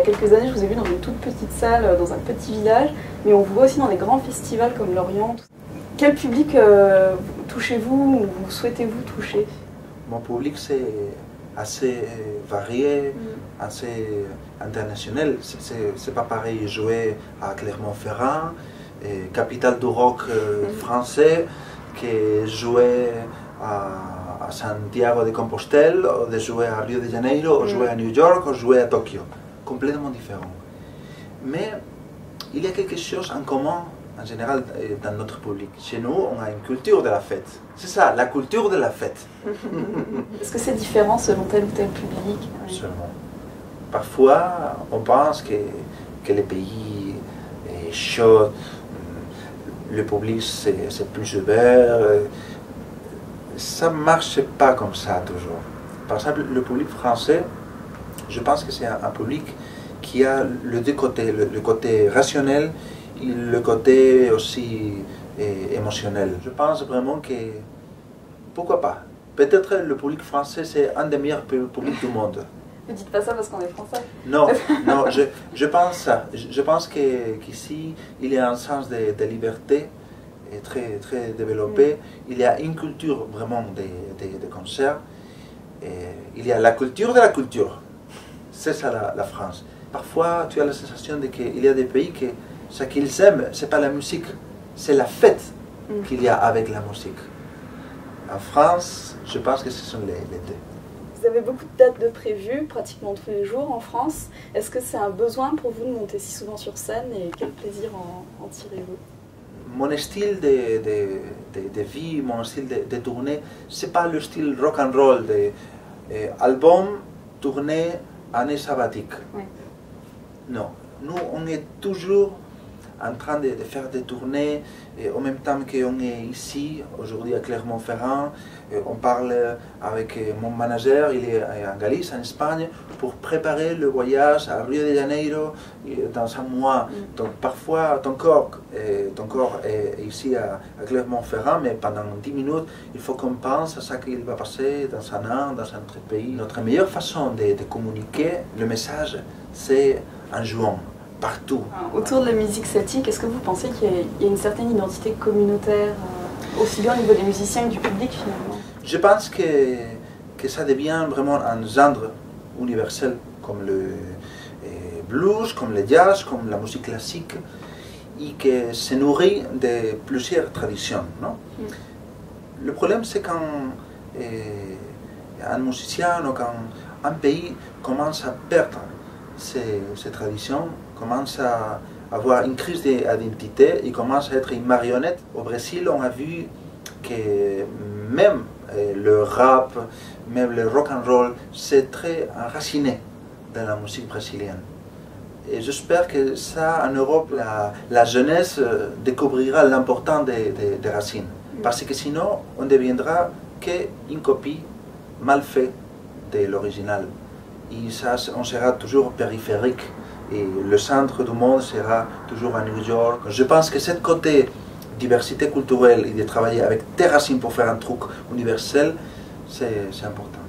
a quelques années, je vous ai vu dans une toute petite salle, dans un petit village, mais on vous voit aussi dans des grands festivals comme l'Orient. Quel public touchez-vous ou souhaitez-vous toucher? Mon public, c'est assez varié, assez international. C'est pas pareil jouer à Clermont-Ferrand, capitale du rock français, que jouer à Santiago de Compostelle, ou de jouer à Rio de Janeiro, ou jouer à New York, ou jouer à Tokyo. Complètement différent. Mais il y a quelque chose en commun, en général, dans notre public. Chez nous, on a une culture de la fête. C'est ça, la culture de la fête. Est-ce que c'est différent selon tel ou tel public? Absolument. Parfois, on pense que le pays est chaud, le public c'est plus ouvert. Ça ne marche pas comme ça toujours. Par exemple, le public français, je pense que c'est un public qui a le deux côtés, le côté rationnel et le côté aussi émotionnel. Je pense vraiment que, pourquoi pas, peut-être le public français c'est un des meilleurs publics du monde. Ne dites pas ça parce qu'on est français. Non, non, je pense ça. Je pense qu'ici, il y a un sens de liberté très, très développé. Il y a une culture vraiment de concerts. Il y a la culture de la culture. C'est ça la France. Parfois, tu as la sensation qu'il y a des pays que ce qu'ils aiment, ce n'est pas la musique, c'est la fête qu'il y a avec la musique. En France, je pense que ce sont les deux. Vous avez beaucoup de dates de prévues, pratiquement tous les jours en France. Est-ce que c'est un besoin pour vous de monter si souvent sur scène et quel plaisir en tirez-vous? Mon style de vie, mon style de tournée, ce n'est pas le style rock and roll, album, tournée, année sabbatique. Oui. Non, nous on est toujours en train de faire des tournées, et en même temps qu'on est ici, aujourd'hui à Clermont-Ferrand, on parle avec mon manager, il est en Galice, en Espagne, pour préparer le voyage à Rio de Janeiro dans un mois. Donc parfois ton corps est ici à Clermont-Ferrand, mais pendant 10 minutes, il faut qu'on pense à ce qu'il va passer dans un an, dans un autre pays. Notre meilleure façon de communiquer le message, c'est en jouant. Partout. Autour de la musique celtique, est-ce que vous pensez qu'il y a une certaine identité communautaire, aussi bien au niveau des musiciens que du public finalement? Je pense que ça devient vraiment un genre universel, comme le blues, comme le jazz, comme la musique classique, et que se nourrit de plusieurs traditions. Non? Le problème, c'est quand un musicien ou quand un pays commence à perdre ces traditions, commence à avoir une crise d'identité, il commence à être une marionnette. Au Brésil, on a vu que même le rap, même le rock and roll, c'est très enraciné dans la musique brésilienne. Et j'espère que ça, en Europe, la jeunesse découvrira l'importance des racines. Parce que sinon, on deviendra qu'une copie mal faite de l'original. Et ça, on sera toujours périphérique. Et le centre du monde sera toujours à New York. Je pense que ce côté diversité culturelle et de travailler avec tes racines pour faire un truc universel, c'est important.